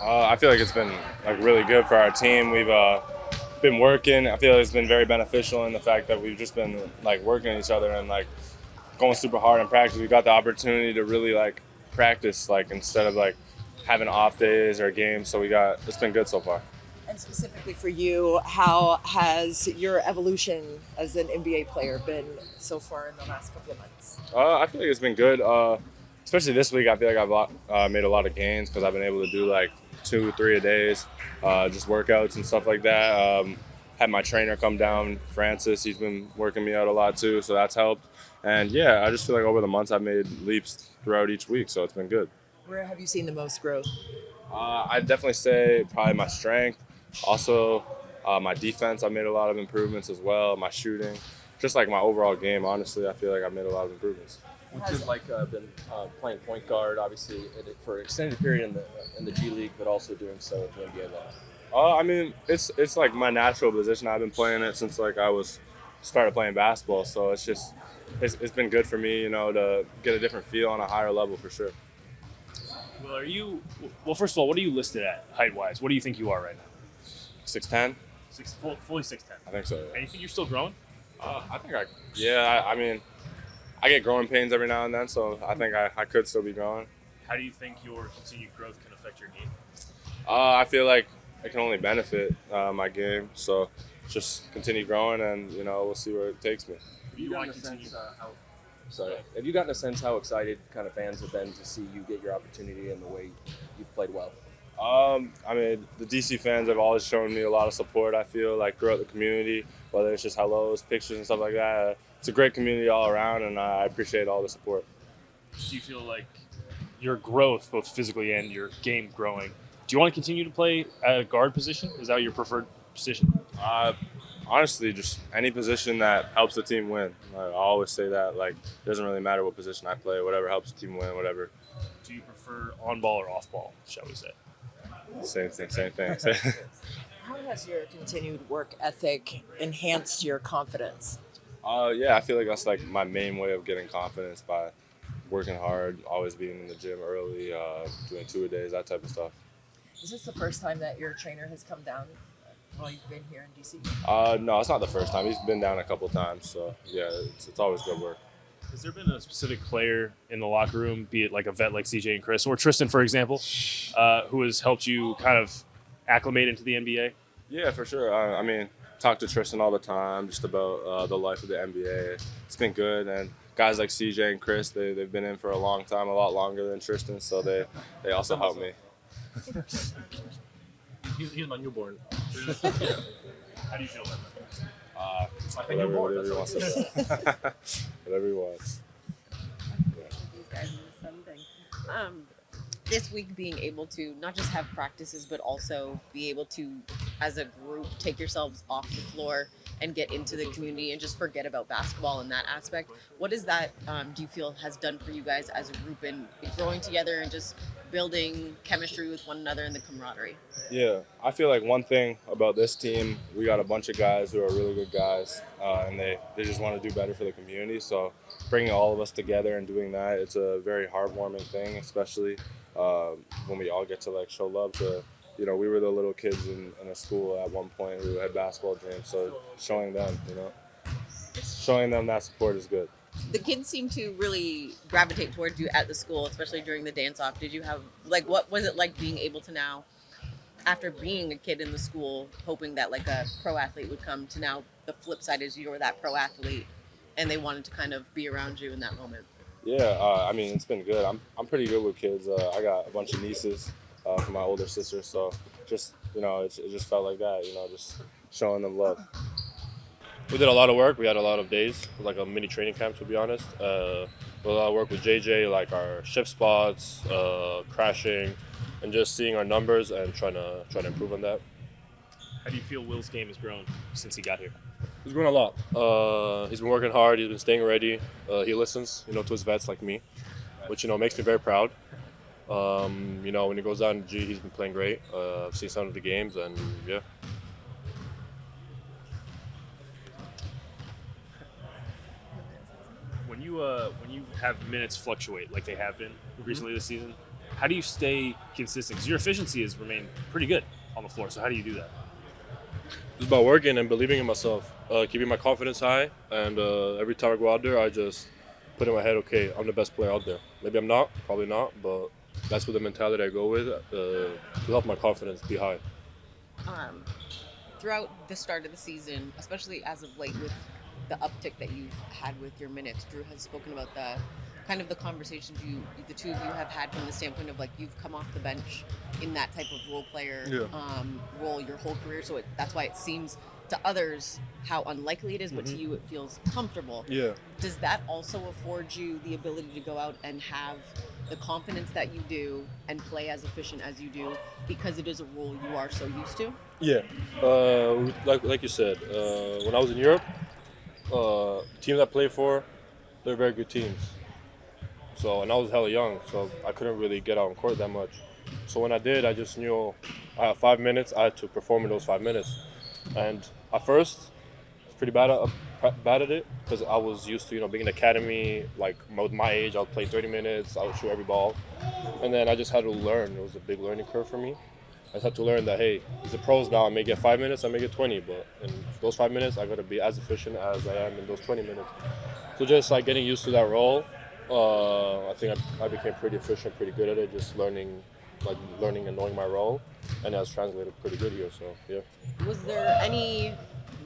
I feel like it's been like really good for our team. We've been working. I feel like it's been very beneficial in the fact that we've just been like working at each other and like going super hard in practice. We got the opportunity to really like practice like instead of like having off days or games. So it's been good so far. And specifically for you, how has your evolution as an NBA player been so far in the last couple of months? I feel like it's been good. Especially this week, I feel like made a lot of gains because I've been able to do like 2, 3 a days, just workouts and stuff like that. Had my trainer come down, Francis. He's been working me out a lot too, so that's helped. And yeah, I just feel like over the months I've made leaps throughout each week, so it's been good. Where have you seen the most growth? I'd definitely say probably my strength. Also, my defense, I made a lot of improvements as well. My shooting, just like my overall game, honestly, I feel like I made a lot of improvements. Which is like been playing point guard, obviously, for an extended period in the G League, but also doing so at the NBA level. I mean, it's like my natural position. I've been playing it since like started playing basketball. So it's been good for me, to get a different feel on a higher level for sure. Well, first of all, what are you listed at height-wise? What do you think you are right now? 6'10". Fully 6'10". I think so. Yeah. And you think you're still growing? I mean, I get growing pains every now and then, so I think I could still be growing. How do you think your continued growth can affect your game? I feel like it can only benefit my game, so just continue growing, and we'll see where it takes me. Have you gotten a sense how excited kind of fans have been to see you get your opportunity and the way you've played well? I mean, the DC fans have always shown me a lot of support, I feel, like throughout the community, whether it's just hellos, pictures, and stuff like that. It's a great community all around, and I appreciate all the support. Do you feel like your growth, both physically and your game growing, do you want to continue to play at a guard position? Is that your preferred position? Honestly, just any position that helps the team win. I always say that. Like, it doesn't really matter what position I play, whatever helps the team win, whatever. Do you prefer on ball or off ball, shall we say? Same thing. How has your continued work ethic enhanced your confidence? Yeah, I feel like that's like my main way of getting confidence, by working hard, always being in the gym early, doing 2 a days, that type of stuff. Is this the first time that your trainer has come down while you've been here in DC? No, it's not the first time. He's been down a couple times, so yeah, it's always good work. Has there been a specific player in the locker room, be it like a vet like CJ and Chris, or Tristan, for example, who has helped you kind of acclimate into the NBA? Yeah, for sure. I mean, talk to Tristan all the time just about the life of the NBA. It's been good, and guys like CJ and Chris, they've been in for a long time, a lot longer than Tristan, so they also help me. He's my newborn. How do you feel about that? Whatever he wants to say. Whatever he wants. These guys are something. This week, being able to not just have practices, but also be able to, as a group, take yourselves off the floor and get into the community and just forget about basketball in that aspect. What is that, do you feel, has done for you guys as a group in growing together and just building chemistry with one another and the camaraderie? Yeah, I feel like one thing about this team, we got a bunch of guys who are really good guys, and they just want to do better for the community. So bringing all of us together and doing that, it's a very heartwarming thing, especially when we all get to like show love to, we were the little kids in a school at one point who had basketball dreams. So showing them, showing them that support is good. The kids seem to really gravitate towards you at the school, especially during the dance-off. Did you have, what was it like being able to now, after being a kid in the school, hoping that like a pro athlete would come, to now the flip side is you're that pro athlete and they wanted to kind of be around you in that moment? Yeah, I mean, it's been good. I'm pretty good with kids. I got a bunch of nieces from my older sister, so just, it just felt like that, just showing them love. We did a lot of work. We had a lot of days, like a mini training camp, to be honest. We did a lot of work with JJ, like our shift spots, crashing, and just seeing our numbers and trying to improve on that. How do you feel Will's game has grown since he got here? He's grown a lot. He's been working hard. He's been staying ready. He listens, to his vets like me, which, makes me very proud. When he goes down to G, he's been playing great. I've seen some of the games, and yeah. When you have minutes fluctuate like they have been recently this season, how do you stay consistent? Because your efficiency has remained pretty good on the floor. So how do you do that? It's about working and believing in myself, keeping my confidence high, and every time I go out there, I just put in my head, okay, I'm the best player out there. Maybe I'm not, probably not, but that's what the mentality I go with to help my confidence be high. Throughout the start of the season, especially as of late with the uptick that you've had with your minutes, Drew has spoken about the kind of the conversations the two of you have had from the standpoint of like you've come off the bench in that type of role player role your whole career, so that's why it seems to others how unlikely it is, but to you it feels comfortable. Yeah. Does that also afford you the ability to go out and have the confidence that you do and play as efficient as you do because it is a role you are so used to? Yeah. Like you said, when I was in Europe, teams I played for, they're very good teams. So, and I was hella young, so I couldn't really get out on court that much. So when I did, I just knew I had 5 minutes. I had to perform in those 5 minutes. And at first, I was pretty bad at it because I was used to, being in the academy. Like with my age, I would play 30 minutes. I would shoot every ball. And then I just had to learn. It was a big learning curve for me. I just had to learn that, hey, as a pros now, I may get 5 minutes, I may get 20, but in those 5 minutes, I got to be as efficient as I am in those 20 minutes. So just like getting used to that role, I think I became pretty efficient, pretty good at it, just learning and knowing my role, and that's translated pretty good here, so yeah. Was there any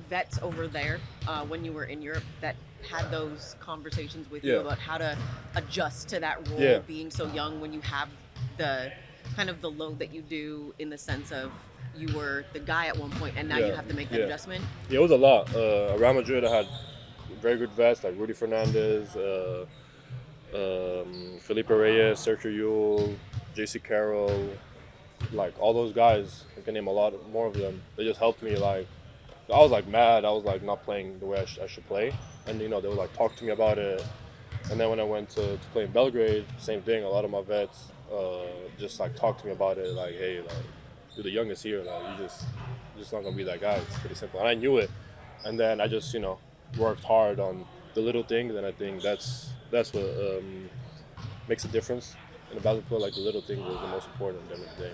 vets over there when you were in Europe that had those conversations with you about how to adjust to that role being so young when you have the kind of the load that you do in the sense of you were the guy at one point and now you have to make that adjustment? Yeah, it was a lot. Around Madrid, I had very good vets like Rudy Fernandez, Felipe Reyes, Sergio Yul, JC Carroll, like all those guys. I can name a lot more of them. They just helped me. Like I was like mad. I was like not playing the way I should play, and they would like talk to me about it. And then when I went to play in Belgrade, same thing. A lot of my vets just like talked to me about it. Like, hey, like you're the youngest here. Like you're just not gonna be that guy. It's pretty simple. And I knew it. And then I just worked hard on the little things, and I think that's what makes a difference in a basketball. Like the little things is the most important at the end of the day.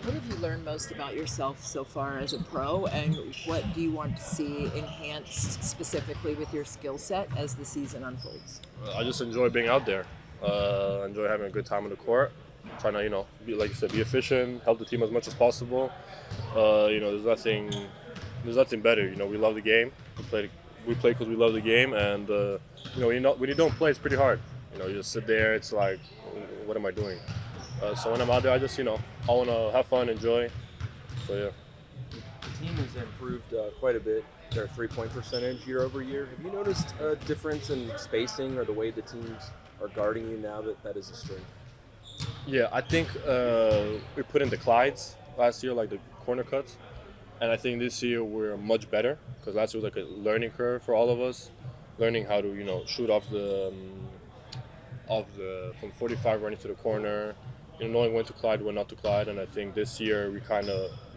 What have you learned most about yourself so far as a pro, and what do you want to see enhanced specifically with your skill set as the season unfolds? I just enjoy being out there. I enjoy having a good time on the court. Trying to, be, like you said, be efficient, help the team as much as possible. There's nothing better. We love the game. We play because we love the game, and when you don't play, it's pretty hard. You just sit there. It's like, what am I doing? So when I'm out there, I just I want to have fun, enjoy. So yeah. The team has improved quite a bit. Their 3-point percentage year over year. Have you noticed a difference in spacing or the way the teams are guarding you now that is a strength? Yeah, I think we put in the Clydes last year, like the corner cuts. And I think this year we're much better because last year was like a learning curve for all of us, learning how to shoot off the from 45 running to the corner, knowing when to Clyde, when not to Clyde. And I think this year we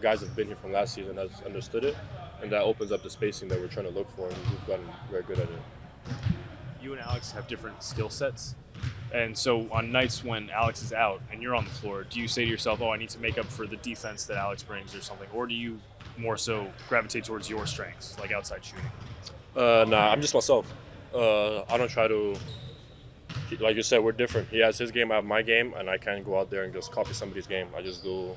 guys have been here from last season has understood it, and that opens up the spacing that we're trying to look for, and we've gotten very good at it. You and Alex have different skill sets. And so on nights when Alex is out and you're on the floor, do you say to yourself, I need to make up for the defense that Alex brings or something? Or do you more so gravitate towards your strengths, like outside shooting? Nah, I'm just myself. I don't try to, like you said, we're different. He has his game, I have my game, and I can't go out there and just copy somebody's game. I just do,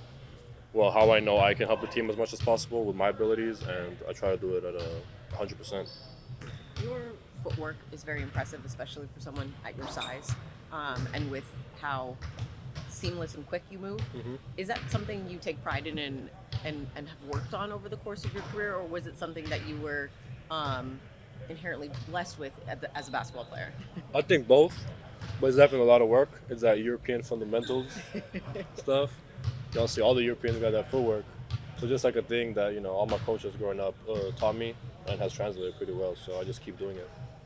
how I know I can help the team as much as possible with my abilities, and I try to do it at 100%. Your footwork is very impressive, especially for someone at your size, and with how seamless and quick you move. Mm-hmm. Is that something you take pride in and have worked on over the course of your career, or was it something that you were inherently blessed with as a basketball player? I think both, but it's definitely a lot of work. It's that European fundamentals stuff. Y'all see all the Europeans got that footwork. So just like a thing that, all my coaches growing up taught me and has translated pretty well. So I just keep doing it.